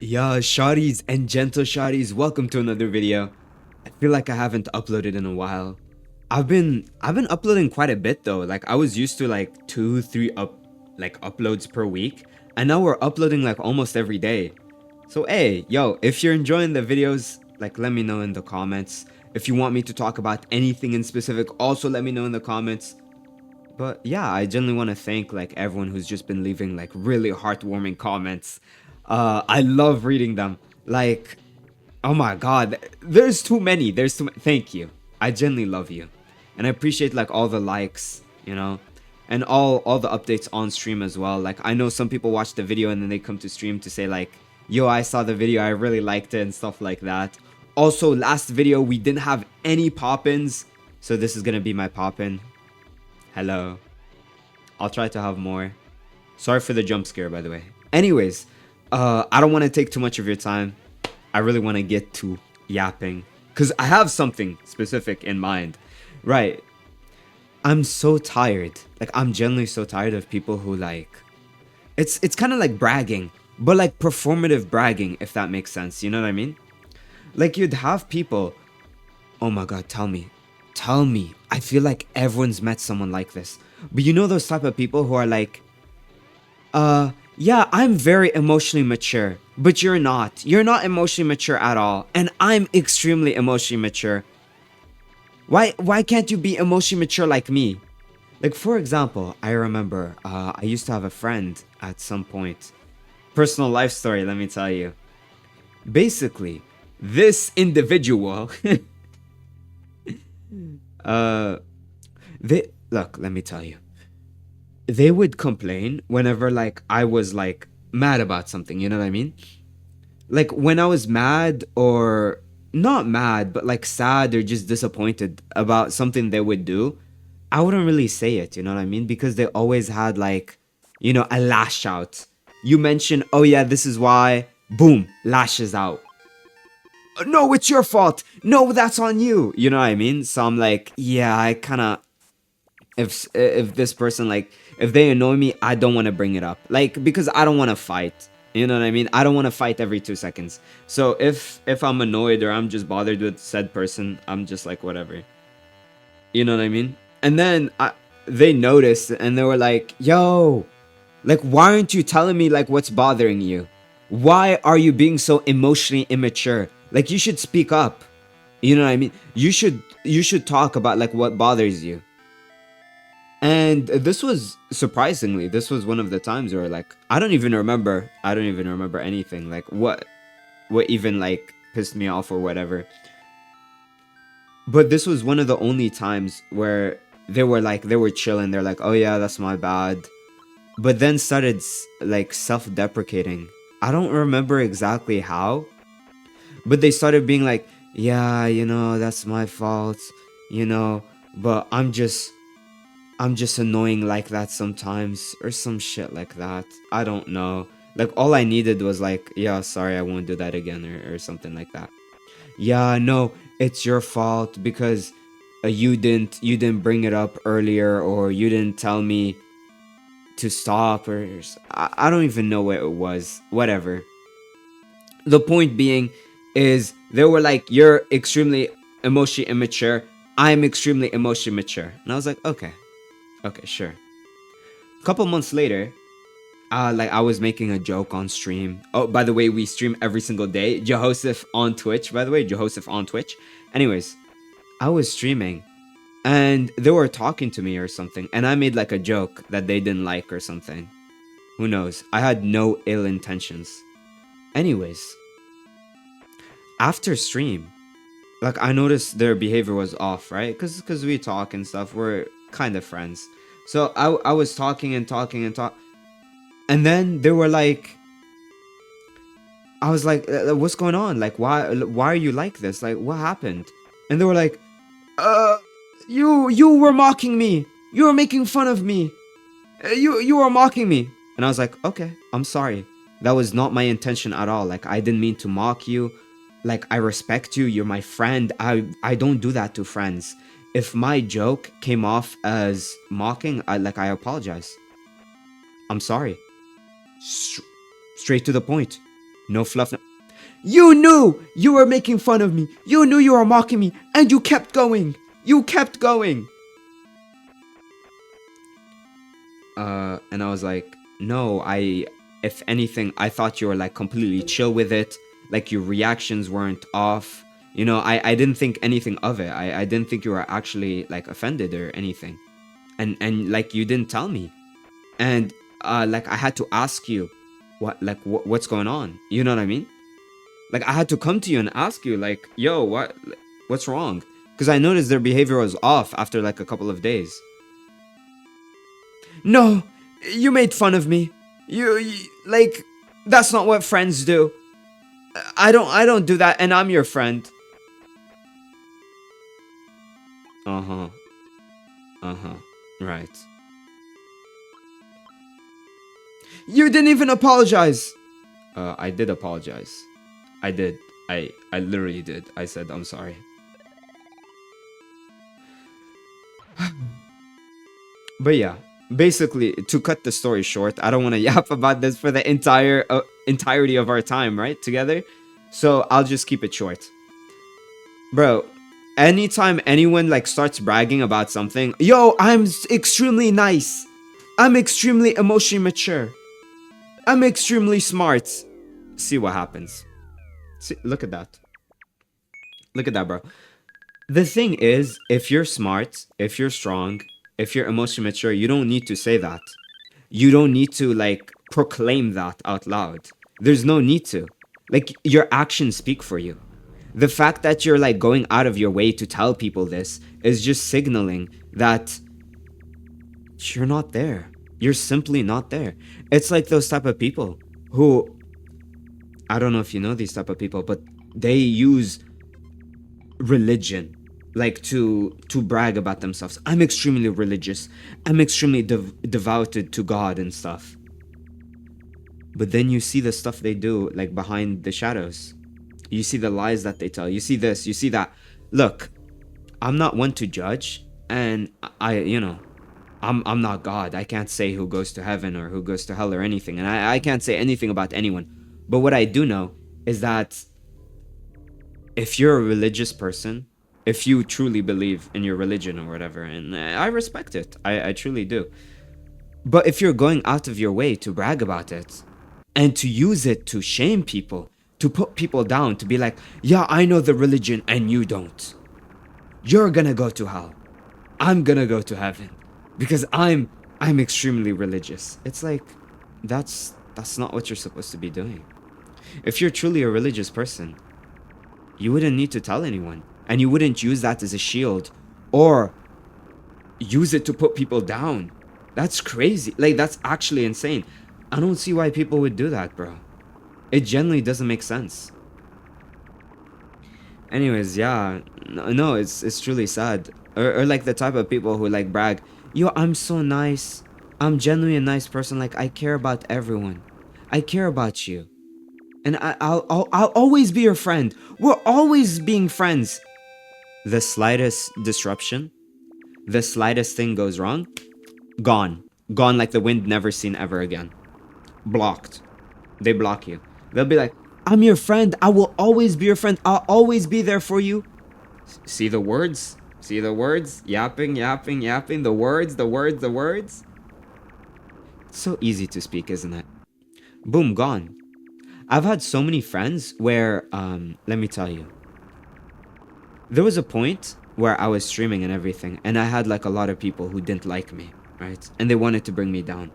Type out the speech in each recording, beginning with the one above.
Yeah, shawties and gentle shawties, welcome to another video. I feel like I haven't uploaded in a while. I've been uploading quite a bit though. Like I was used to like 2, 3 uploads per week, and now we're uploading like almost every day. So hey, yo, if you're enjoying the videos, like let me know in the comments. If you want me to talk about anything in specific, also let me know in the comments. But yeah, I genuinely want to thank like everyone who's just been leaving like really heartwarming comments. I love reading them. Like, oh my god, there's too many. There's too many. Thank you. I genuinely love you, and I appreciate like all the likes, and all the updates on stream as well. Like I know some people watch the video and then they come to stream to say like, "Yo, I saw the video. I really liked it," and stuff like that. Also, last video we didn't have any pop-ins, so this is gonna be my pop-in. Hello. I'll try to have more. Sorry for the jump scare, by the way. Anyways, I don't want to take too much of your time. I really want to get to yapping because I have something specific in mind. Right. I'm so tired. Like I'm genuinely so tired of people who like it's kind of like bragging, but like performative bragging, if that makes sense. You know what I mean? Like you'd have people, oh my god, tell me. Tell me. I feel like everyone's met someone like this. But you know those type of people who are like, yeah, I'm very emotionally mature, but you're not. You're not emotionally mature at all, and I'm extremely emotionally mature. Why can't you be emotionally mature like me? Like for example, I remember I used to have a friend at some point. Personal life story, let me tell you. Basically, this individual uh they look, let me tell you. They would complain whenever like I was like mad about something, you know what I mean? Like when I was mad or not mad, but like sad or just disappointed about something they would do, I wouldn't really say it, you know what I mean? Because they always had like, a lash out. You mention, oh yeah, this is why, boom, lashes out. No, it's your fault. No, that's on you. You know what I mean? So I'm like, yeah, I kind of if this person like if they annoy me, I don't want to bring it up, like because I don't want to fight, you know what I mean? I don't want to fight every 2 seconds. So if I'm annoyed or I'm just bothered with said person, I'm just like whatever, you know what I mean? And then they noticed and they were like, yo, like why aren't you telling me like what's bothering you? Why are you being so emotionally immature? Like you should speak up, you know what I mean? You should talk about like what bothers you. And this was surprisingly, this was one of the times where like I don't even remember anything. Like what even like pissed me off or whatever. But this was one of the only times where they were chilling. They're like, "Oh yeah, that's my bad." But then started like self-deprecating. I don't remember exactly how, but they started being like, "Yeah, that's my fault, you know, but I'm just annoying like that sometimes," or some shit like that. I don't know. Like all I needed was like, yeah, sorry, I won't do that again, or something like that. Yeah, no, it's your fault because you didn't bring it up earlier, or you didn't tell me to stop, or I don't even know what it was. Whatever. The point being is they were like, you're extremely emotionally immature. I'm extremely emotionally mature. And I was like, okay, okay, sure. A couple months later, like I was making a joke on stream. Oh, by the way, we stream every single day. Jehoseph on Twitch, by the way, Jehoseph on Twitch. Anyways, I was streaming and they were talking to me or something, and I made like a joke that they didn't like or something. Who knows? I had no ill intentions. Anyways, after stream, like I noticed their behavior was off, right? Cause we talk and stuff. We're kind of friends. So I was talking and talking and talk, and then they were like, I was like, what's going on? Like, why are you like this? Like, what happened? And they were like, uh, you were mocking me. You were making fun of me. You were mocking me. And I was like, okay, I'm sorry. That was not my intention at all. Like, I didn't mean to mock you. Like, I respect you. You're my friend. I don't do that to friends. If my joke came off as mocking, I apologize. I'm sorry. Straight to the point. No fluff. You knew you were making fun of me. You knew you were mocking me, and you kept going. You kept going. And I was like, no, if anything, I thought you were like completely chill with it. Like your reactions weren't off. You know, I didn't think anything of it. I didn't think you were actually like offended or anything. And like you didn't tell me. And like I had to ask you what's going on. You know what I mean? Like I had to come to you and ask you like, yo, what's wrong? Because I noticed their behavior was off after like a couple of days. No, you made fun of me. You like that's not what friends do. I don't do that, and I'm your friend. Uh-huh. Uh-huh. Right. You didn't even apologize. I did apologize. I did. I literally did. I said I'm sorry. But yeah, basically, to cut the story short, I don't want to yap about this for the entirety of our time, right, together. So I'll just keep it short, bro. Anytime anyone like starts bragging about something, yo, I'm extremely nice. I'm extremely emotionally mature. I'm extremely smart. See what happens. See, look at that. Look at that, bro. The thing is, if you're smart, if you're strong, if you're emotionally mature, you don't need to say that. You don't need to like proclaim that out loud. There's no need to. Like your actions speak for you. The fact that you're like going out of your way to tell people this is just signaling that you're not there. You're simply not there. It's like those type of people who, I don't know if you know these type of people, but they use religion like to brag about themselves. I'm extremely religious. I'm extremely devoted to God and stuff. But then you see the stuff they do like behind the shadows. You see the lies that they tell. You see this, you see that. Look, I'm not one to judge, and I'm not God. I can't say who goes to heaven or who goes to hell or anything, and I can't say anything about anyone. But what I do know is that if you're a religious person, if you truly believe in your religion or whatever, and I respect it, I truly do. But if you're going out of your way to brag about it and to use it to shame people, to put people down, to be like, yeah, I know the religion and you don't. You're gonna go to hell. I'm gonna go to heaven because I'm extremely religious. It's like that's not what you're supposed to be doing. If you're truly a religious person, you wouldn't need to tell anyone, and you wouldn't use that as a shield or use it to put people down. That's crazy. Like that's actually insane. I don't see why people would do that, bro. It generally doesn't make sense. Anyways, yeah, no, it's truly sad. Or like the type of people who like brag, yo, I'm so nice. I'm genuinely a nice person. Like I care about everyone. I care about you, and I'll always be your friend. We're always being friends. The slightest disruption, the slightest thing goes wrong, gone like the wind, never seen ever again. Blocked. They block you. They'll be like, I'm your friend. I will always be your friend. I'll always be there for you. See the words? See the words? Yapping, yapping, yapping. The words, the words, the words. It's so easy to speak, isn't it? Boom, gone. I've had so many friends where, let me tell you. There was a point where I was streaming and everything, and I had like a lot of people who didn't like me, right? And they wanted to bring me down.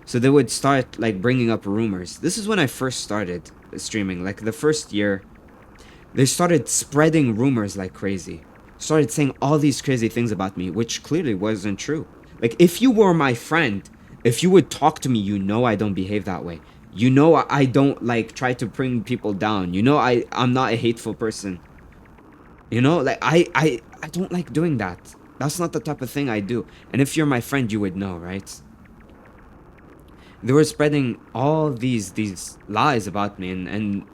So they would start like bringing up rumors. This is when I first started streaming. Like the first year, they started spreading rumors like crazy. Started saying all these crazy things about me, which clearly wasn't true. Like if you were my friend, if you would talk to me, you know I don't behave that way. You know I don't like try to bring people down. You know I'm not a hateful person. You know, like I don't like doing that. That's not the type of thing I do. And if you're my friend, you would know, right? They were spreading all these lies about me and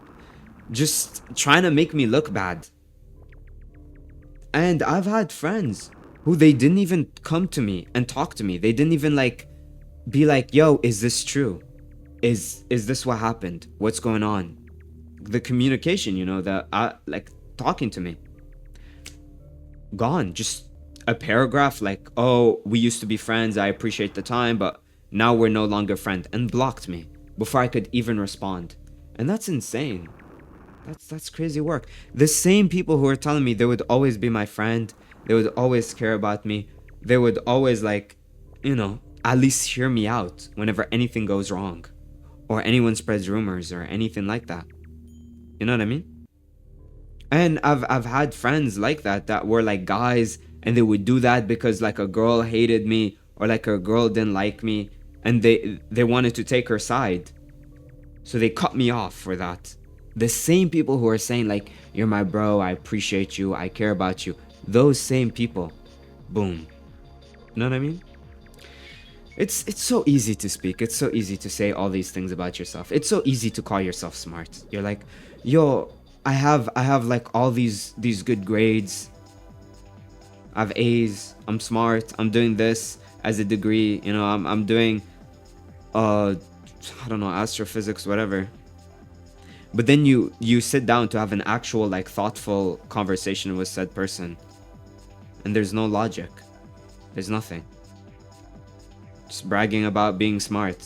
just trying to make me look bad. And I've had friends who they didn't even come to me and talk to me. They didn't even like be like, yo, is this true? Is this what happened? What's going on? the communication, you know, the like talking to me. Gone. Just a paragraph like, oh, we used to be friends, I appreciate the time, but now we're no longer friends, and blocked me before I could even respond. And that's insane. That's crazy work. The same people who are telling me they would always be my friend, they would always care about me, they would always, like, you know, at least hear me out whenever anything goes wrong, or anyone spreads rumors or anything like that. You know what I mean? And I've had friends like that that were like guys, and they would do that because like a girl hated me or like a girl didn't like me, and they wanted to take her side. So they cut me off for that. The same people who are saying like, you're my bro, I appreciate you, I care about you, those same people, boom. You know what I mean? It's so easy to speak. It's so easy to say all these things about yourself. It's so easy to call yourself smart. You're like, yo, I have like all these good grades. I have A's. I'm smart. I'm doing this as a degree. You know, I'm doing I don't know, astrophysics, whatever. But then you sit down to have an actual like thoughtful conversation with said person, and there's no logic. There's nothing. Just bragging about being smart.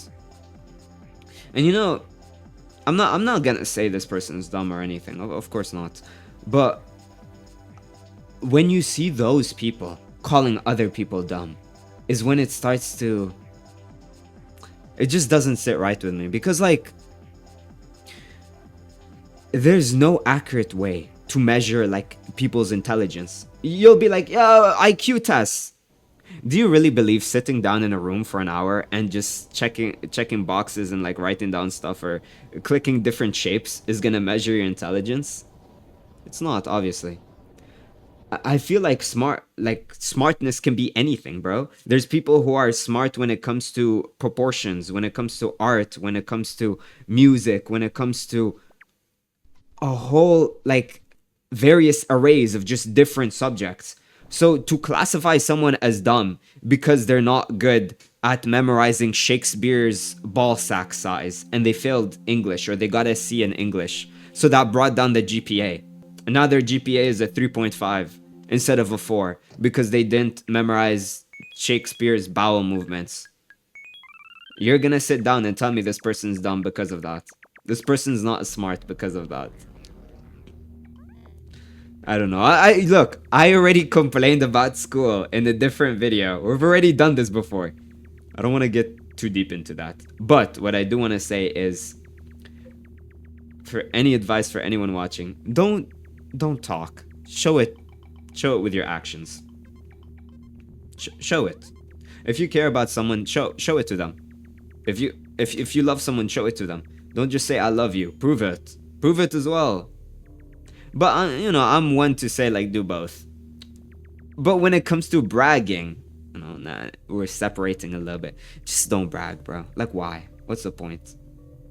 And you know, I'm not gonna say this person is dumb or anything. Of course not. But when you see those people calling other people dumb, is when it starts to, it just doesn't sit right with me. Because like, there's no accurate way to measure like people's intelligence. You'll be like, yeah, IQ tests. Do you really believe sitting down in a room for an hour and just checking boxes and like writing down stuff or clicking different shapes is gonna measure your intelligence? It's not, obviously. I feel like smartness can be anything, bro. There's people who are smart when it comes to proportions, when it comes to art, when it comes to music, when it comes to a whole like various arrays of just different subjects. So to classify someone as dumb because they're not good at memorizing Shakespeare's ball sack size and they failed English or they got a C in English, so that brought down the GPA. And now their GPA is a 3.5 instead of a 4 because they didn't memorize Shakespeare's bowel movements. You're gonna sit down and tell me this person's dumb because of that. This person's not smart because of that. I don't know. I look, I already complained about school in a different video. We've already done this before. I don't want to get too deep into that. But what I do want to say is, for any advice for anyone watching, don't talk. Show it with your actions. Show it. If you care about someone, show it to them. If you love someone, show it to them. Don't just say I love you. Prove it. Prove it as well. But you know, I'm one to say like do both. But when it comes to bragging, you know, nah, we're separating a little bit. Just don't brag, bro. Like, why? What's the point?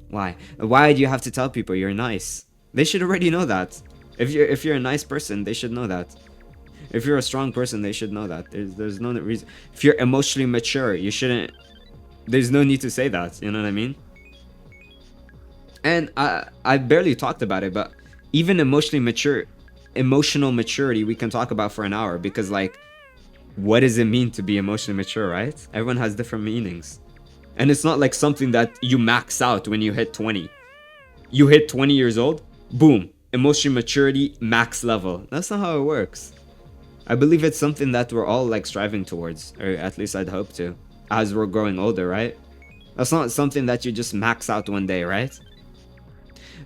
Why? Why do you have to tell people you're nice? They should already know that. If you're a nice person, they should know that. If you're a strong person, they should know that. There's no reason. If you're emotionally mature, you shouldn't. There's no need to say that. You know what I mean? And I barely talked about it, but even emotional maturity we can talk about for an hour, because like, what does it mean to be emotionally mature, right? Everyone has different meanings. And it's not like something that you max out when you hit 20. You hit 20 years old, boom, emotional maturity max level. That's not how it works. I believe it's something that we're all like striving towards, or at least I'd hope to, as we're growing older, right? That's not something that you just max out one day, right?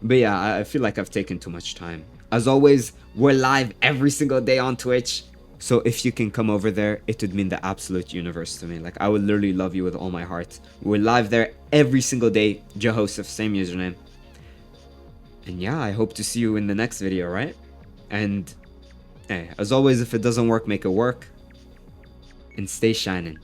But yeah, I feel like I've taken too much time. As always, we're live every single day on Twitch. So if you can come over there, it would mean the absolute universe to me. Like, I would literally love you with all my heart. We're live there every single day. Joseph, same username. And yeah, I hope to see you in the next video, right? And hey, as always, if it doesn't work, make it work. And stay shining.